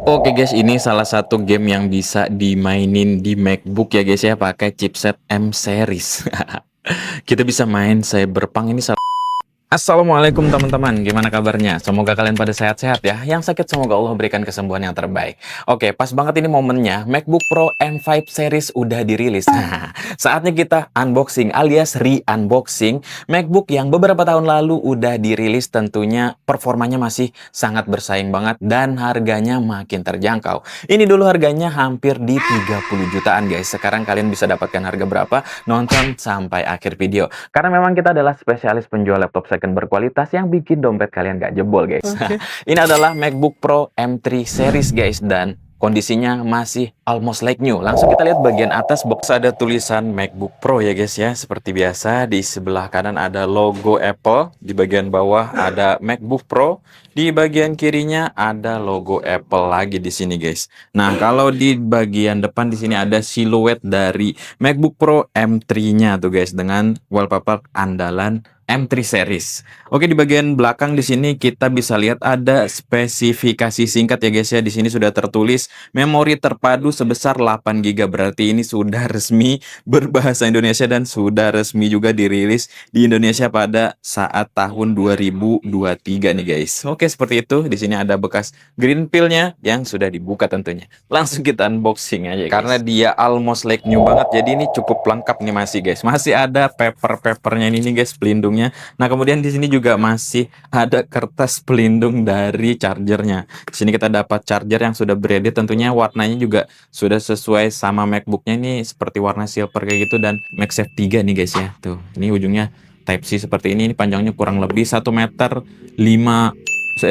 Oke guys, ini salah satu game yang bisa dimainin di MacBook ya guys ya, pakai chipset M series. Kita bisa main Cyberpunk ini. Assalamualaikum teman-teman, gimana kabarnya? Semoga kalian pada sehat-sehat ya. Yang sakit semoga Allah berikan kesembuhan yang terbaik. Oke, pas banget ini momennya, MacBook Pro M5 series udah dirilis. Nah, saatnya kita unboxing alias re-unboxing MacBook yang beberapa tahun lalu udah dirilis. Tentunya performanya masih sangat bersaing banget dan harganya makin terjangkau. Ini dulu harganya hampir di 30 jutaan guys. Sekarang kalian bisa dapatkan harga berapa? Nonton sampai akhir video. Karena memang kita adalah spesialis penjual laptop second berkualitas yang bikin dompet kalian gak jebol guys. Okay. Ini adalah MacBook Pro M3 series guys, dan kondisinya masih almost like new. Langsung kita lihat bagian atas box, ada tulisan MacBook Pro ya guys ya. Seperti biasa di sebelah kanan ada logo Apple, di bagian bawah ada MacBook Pro, di bagian kirinya ada logo Apple lagi di sini guys. Nah, kalau di bagian depan di sini ada siluet dari MacBook Pro M3-nya tuh guys, dengan wallpaper andalan M3 series. Oke, di bagian belakang di sini kita bisa lihat ada spesifikasi singkat ya guys ya. Di sini sudah tertulis memori terpadu sebesar 8 GB. Berarti ini sudah resmi berbahasa Indonesia dan sudah resmi juga dirilis di Indonesia pada saat tahun 2023 nih guys. Oke, seperti itu. Di sini ada bekas green pill-nya yang sudah dibuka tentunya. Langsung kita unboxing aja guys. Karena dia almost like new banget, jadi ini cukup lengkap nih masih guys. Masih ada paper-papernya ini nih guys, pelindungnya. Nah, kemudian di sini juga masih ada kertas pelindung dari chargernya. Di sini kita dapat charger yang sudah beredit, tentunya warnanya juga sudah sesuai sama MacBooknya, ini seperti warna silver kayak gitu, dan MagSafe 3 nih guys ya. Tuh, ini ujungnya Type-C seperti ini panjangnya kurang lebih 1 meter 500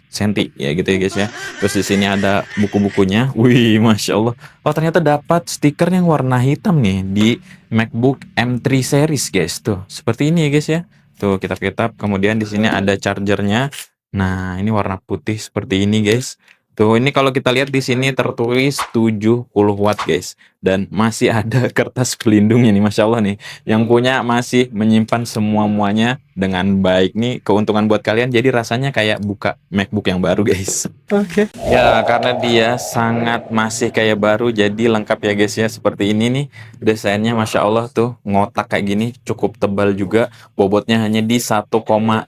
cm ya gitu ya guys ya. Terus di sini ada buku-bukunya. Wih, masya Allah. Oh, ternyata dapat stiker yang warna hitam nih di MacBook M3 series guys. Tuh, seperti ini ya guys ya. Tuh, kitab-kitab. Kemudian di sini ada chargernya. Nah, ini warna putih seperti ini guys. Tuh, ini kalau kita lihat di sini tertulis 70 watt guys. Dan masih ada kertas pelindungnya nih, masya Allah nih. Yang punya masih menyimpan semua-muanya dengan baik nih. Keuntungan buat kalian, jadi rasanya kayak buka MacBook yang baru guys. Oke. Ya, karena dia sangat masih kayak baru, jadi lengkap ya guys ya. Seperti ini nih desainnya, masya Allah tuh, ngotak kayak gini, cukup tebal juga. Bobotnya hanya di 1,55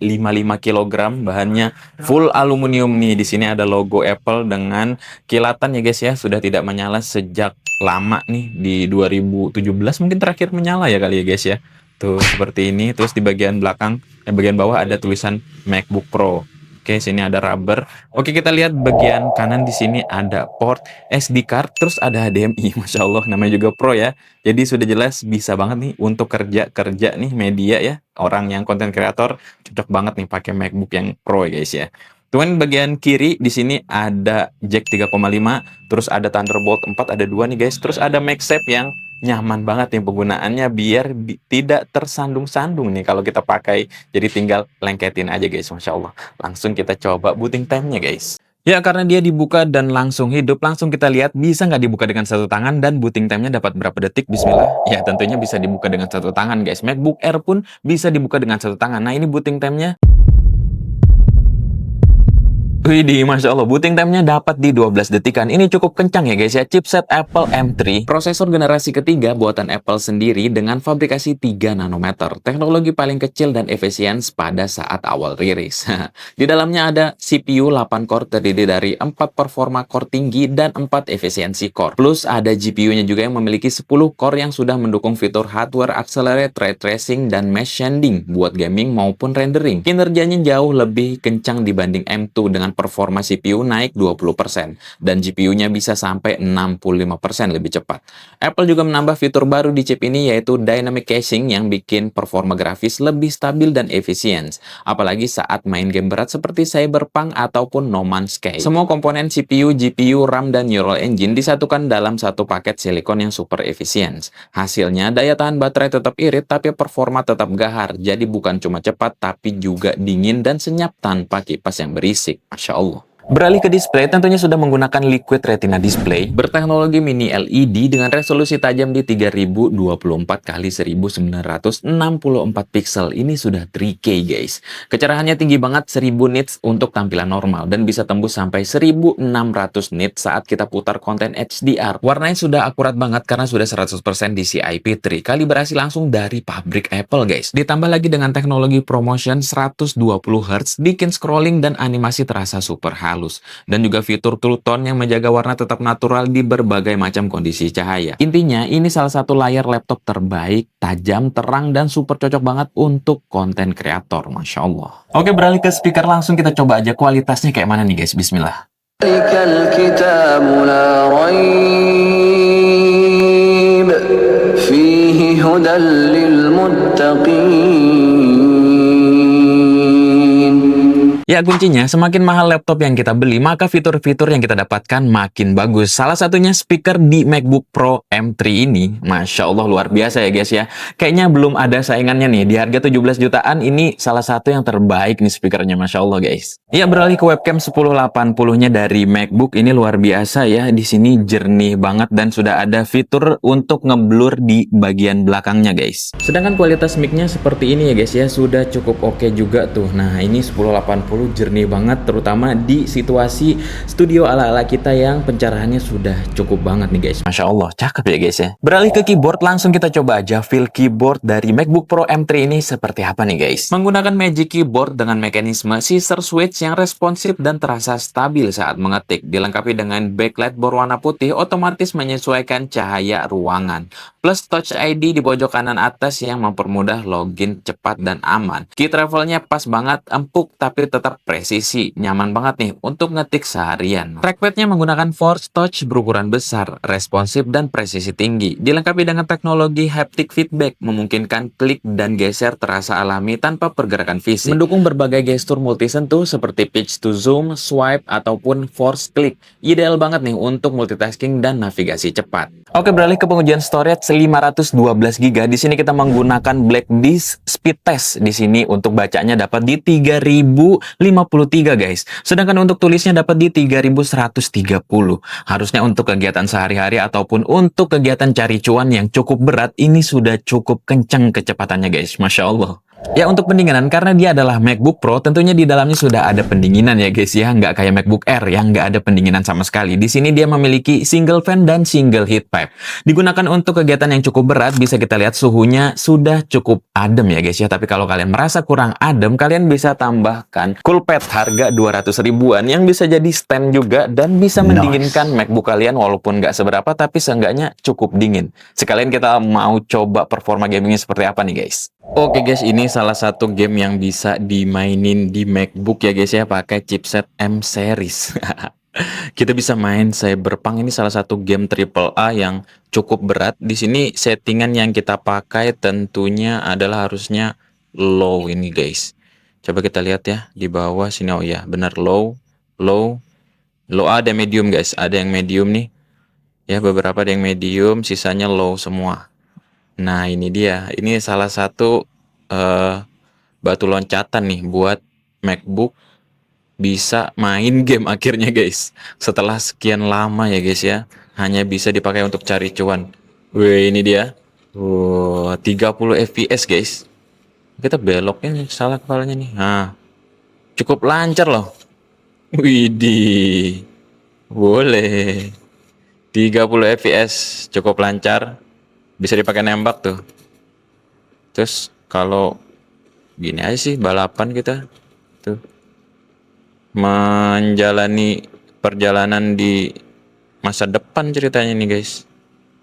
kg. Bahannya full aluminium nih. Di sini ada logo Apple dengan kilatan ya guys ya. Sudah tidak menyala sejak lama nih, di 2017 mungkin terakhir menyala ya kali ya guys ya. Tuh, seperti ini. Terus di bagian belakang, bagian bawah ada tulisan MacBook Pro. Oke, sini ada rubber. Oke, kita lihat bagian kanan di sini ada port SD card, terus ada HDMI. Masya Allah, namanya juga Pro ya. Jadi sudah jelas bisa banget nih untuk kerja nih media ya. Orang yang konten kreator cocok banget nih pakai MacBook yang Pro ya guys ya. Cuman bagian kiri di sini ada jack 3,5, terus ada Thunderbolt 4, ada 2 nih guys. Terus ada MagSafe yang nyaman banget nih penggunaannya, biar tidak tersandung-sandung nih kalau kita pakai. Jadi tinggal lengketin aja guys, masya Allah. Langsung kita coba booting time-nya guys. Ya, karena dia dibuka dan langsung hidup, langsung kita lihat bisa nggak dibuka dengan satu tangan dan booting time-nya dapat berapa detik. Bismillah. Ya, tentunya bisa dibuka dengan satu tangan guys. MacBook Air pun bisa dibuka dengan satu tangan. Nah, ini booting time-nya. Widih, masya Allah, booting time-nya dapat di 12 detikan. Ini cukup kencang ya guys ya. Chipset Apple M3, prosesor generasi ketiga buatan Apple sendiri dengan fabrikasi 3 nanometer. Teknologi paling kecil dan efisien pada saat awal rilis. Di dalamnya ada CPU 8 core terdiri dari 4 performa core tinggi dan 4 efisiensi core. Plus ada GPU-nya juga yang memiliki 10 core yang sudah mendukung fitur hardware accelerate, ray tracing, dan mesh shading buat gaming maupun rendering. Kinerjanya jauh lebih kencang dibanding M2 dengan performa CPU naik 20% dan GPU-nya bisa sampai 65% lebih cepat. Apple juga menambah fitur baru di chip ini, yaitu Dynamic Caching yang bikin performa grafis lebih stabil dan efisien, apalagi saat main game berat seperti Cyberpunk ataupun No Man's Sky. Semua komponen CPU, GPU, RAM, dan Neural Engine disatukan dalam satu paket silikon yang super efisien. Hasilnya, daya tahan baterai tetap irit tapi performa tetap gahar, jadi bukan cuma cepat tapi juga dingin dan senyap tanpa kipas yang berisik. Masya Allah. Beralih ke display, tentunya sudah menggunakan Liquid Retina Display berteknologi mini LED dengan resolusi tajam di 3024 kali 1964 pixel. Ini sudah 3K guys. Kecerahannya tinggi banget 1000 nits untuk tampilan normal dan bisa tembus sampai 1600 nits saat kita putar konten HDR. Warnanya sudah akurat banget karena sudah 100% DCI-P3. Kalibrasi langsung dari pabrik Apple guys. Ditambah lagi dengan teknologi ProMotion 120 Hz, bikin scrolling dan animasi terasa super halus. Dan juga fitur True Tone yang menjaga warna tetap natural di berbagai macam kondisi cahaya. Intinya, ini salah satu layar laptop terbaik, tajam, terang, dan super cocok banget untuk konten kreator. Masya Allah. Oke, beralih ke speaker, langsung kita coba aja kualitasnya kayak mana nih guys. Bismillah. Ya, kuncinya semakin mahal laptop yang kita beli, maka fitur-fitur yang kita dapatkan makin bagus. Salah satunya speaker di MacBook Pro M3 ini, Masya Allah luar biasa ya guys ya. Kayaknya belum ada saingannya nih, di harga 17 jutaan ini salah satu yang terbaik nih speakernya, Masya Allah guys. Ya, beralih ke webcam 1080-nya dari MacBook, ini luar biasa ya. Di sini jernih banget dan sudah ada fitur untuk ngeblur di bagian belakangnya guys. Sedangkan kualitas mic-nya seperti ini ya guys ya, sudah cukup oke juga tuh. Nah, ini 1080 jernih banget, terutama di situasi studio ala-ala kita yang pencerahannya sudah cukup banget nih guys. Masya Allah, cakep ya guys ya. Beralih ke keyboard, langsung kita coba aja feel keyboard dari MacBook Pro M3 ini seperti apa nih guys. Menggunakan Magic Keyboard dengan mekanisme scissor switch yang responsif dan terasa stabil saat mengetik, dilengkapi dengan backlight berwarna putih otomatis menyesuaikan cahaya ruangan, plus Touch ID di pojok kanan atas yang mempermudah login cepat dan aman. Key travelnya pas banget, empuk tapi tetap presisi, nyaman banget nih untuk ngetik seharian. Trackpadnya menggunakan Force Touch berukuran besar, responsif dan presisi tinggi, dilengkapi dengan teknologi haptic feedback, memungkinkan klik dan geser terasa alami tanpa pergerakan fisik. Mendukung berbagai gestur multisentuh seperti pitch to zoom, swipe, ataupun force click. Ideal banget nih untuk multitasking dan navigasi cepat. Oke, beralih ke pengujian storage 512 GB. Di sini kita menggunakan Black Disk Speed Test. Di sini untuk bacanya dapat di 3053 guys. Sedangkan untuk tulisnya dapat di 3130. Harusnya untuk kegiatan sehari-hari ataupun untuk kegiatan cari cuan yang cukup berat, ini sudah cukup kencang kecepatannya guys. Masya Allah. Ya, untuk pendinginan, karena dia adalah MacBook Pro, tentunya di dalamnya sudah ada pendinginan ya guys ya, nggak kayak MacBook Air yang nggak ada pendinginan sama sekali. Di sini dia memiliki single fan dan single heat pipe. Digunakan untuk kegiatan yang cukup berat, bisa kita lihat suhunya sudah cukup adem ya guys ya. Tapi kalau kalian merasa kurang adem, kalian bisa tambahkan coolpad harga 200 ribuan yang bisa jadi stand juga dan bisa mendinginkan MacBook kalian walaupun nggak seberapa, tapi seenggaknya cukup dingin. Sekalian kita mau coba performa gamingnya seperti apa nih guys. Oke guys, ini salah satu game yang bisa dimainin di MacBook ya guys ya, pakai chipset M series. Kita bisa main Cyberpunk, ini salah satu game AAA yang cukup berat. Di sini settingan yang kita pakai tentunya adalah harusnya low ini guys. Coba kita lihat ya di bawah sini. Oh ya, benar low, low, low ada medium guys. Ada yang medium nih. Ya, beberapa ada yang medium, sisanya low semua. Nah, ini dia. Ini salah satu batu loncatan nih buat MacBook bisa main game akhirnya guys. Setelah sekian lama ya guys ya, hanya bisa dipakai untuk cari cuan. Wih, ini dia. 30 fps guys. Kita beloknya salah kepalanya nih. Nah, cukup lancar loh. Widih. Boleh. 30 fps cukup lancar. Bisa dipakai nembak tuh. Terus kalau gini aja sih balapan kita tuh menjalani perjalanan di masa depan ceritanya nih guys.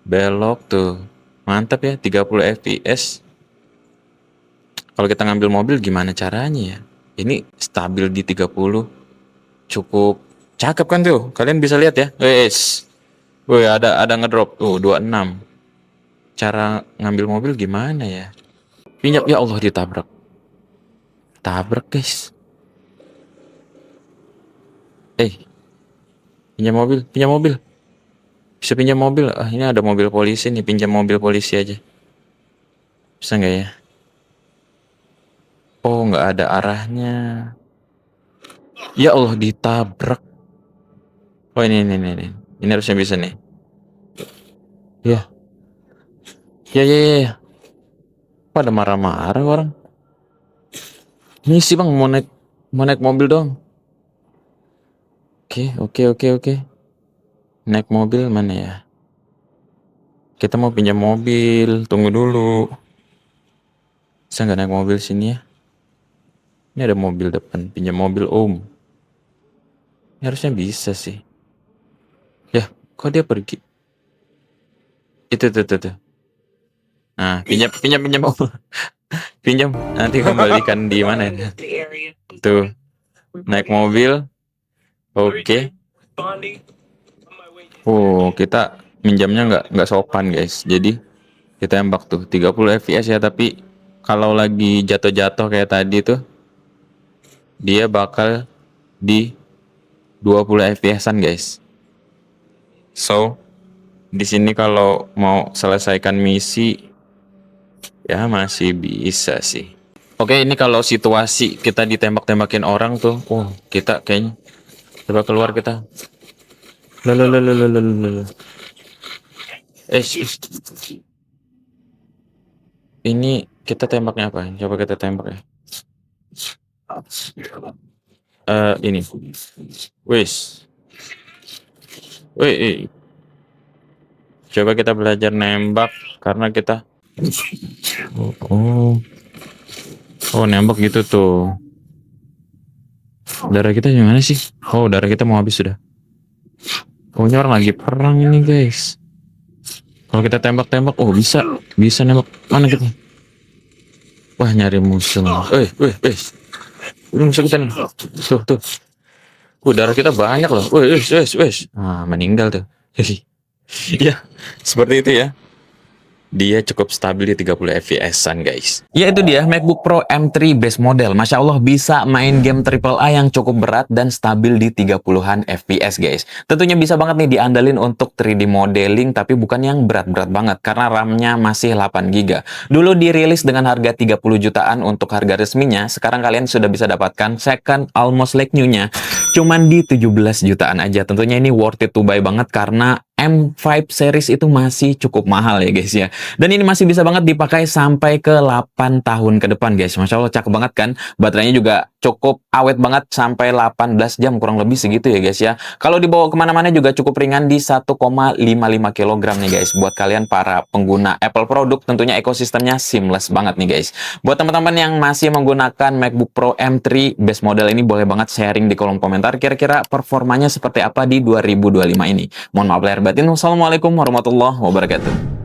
Belok tuh. Mantap ya 30 fps. Kalau kita ngambil mobil gimana caranya ya? Ini stabil di 30. Cukup cakep kan tuh. Kalian bisa lihat ya. Wes. Wih, ada ngedrop tuh 26. Cara ngambil mobil gimana ya? Pinjam, ya Allah, ditabrak. Tabrak guys. Pinjam mobil. Bisa pinjam mobil. Ah, ini ada mobil polisi nih, pinjam mobil polisi aja. Bisa nggak ya? Oh, nggak ada arahnya. Ya Allah, ditabrak. Oh ini. Ini harusnya bisa nih. Ya, ya. Pada marah-marah orang. Ini sih bang mau naik mobil dong. Oke. Naik mobil mana ya? Kita mau pinjam mobil. Tunggu dulu. Bisa nggak naik mobil sini ya? Ini ada mobil depan. Pinjam mobil om. Ini harusnya bisa sih. Ya, kok dia pergi? Itu. Nah, pinjam om. Pinjam. Nanti kembalikan di mana ya? Tuh, naik mobil. Oke. Oh, kita minjamnya nggak sopan guys. Jadi kita tembak tuh 30 fps ya, tapi kalau lagi jatuh-jatuh kayak tadi tuh dia bakal di 20 fps-an guys. So, di sini kalau mau selesaikan misi ya masih bisa sih. Oke, ini kalau situasi kita ditembak-tembakin orang tuh, kita kayaknya coba keluar kita. Lalu. Ini kita tembaknya apa? Coba kita tembak ya. Ini. Wis. Wih. Coba kita belajar nembak karena kita Oh, nembak gitu tuh. Darah kita gimana sih? Oh, darah kita mau habis sudah. Oh, ini orang lagi perang ini, guys. Kalau kita tembak-tembak, bisa nembak. Mana kita? Wah, nyari musuh. Wih. Ini musuh kita nih. Tuh. Darah kita banyak loh. Wih. Meninggal tuh. Ya, seperti itu ya. Dia cukup stabil di 30 fps-an guys. Ya itu dia MacBook Pro M3 base model. Masya Allah bisa main game AAA yang cukup berat dan stabil di 30-an fps guys. Tentunya bisa banget nih diandalin untuk 3D modeling tapi bukan yang berat-berat banget karena RAM-nya masih 8 GB. Dulu dirilis dengan harga 30 jutaan untuk harga resminya. Sekarang kalian sudah bisa dapatkan second almost like new-nya cuman di 17 jutaan aja. Tentunya ini worth it to buy banget karena M5 series itu masih cukup mahal ya guys ya. Dan ini masih bisa banget dipakai sampai ke 8 tahun ke depan guys. Masya Allah cakep banget kan. Baterainya juga cukup awet banget sampai 18 jam kurang lebih segitu ya guys ya. Kalau dibawa kemana-mana juga cukup ringan di 1,55 kg nih guys. Buat kalian para pengguna Apple produk tentunya ekosistemnya seamless banget nih guys. Buat teman-teman yang masih menggunakan MacBook Pro M3 base model ini boleh banget sharing di kolom komentar kira-kira performanya seperti apa di 2025 ini. Mohon maaf lahir batin. Wassalamualaikum warahmatullahi wabarakatuh.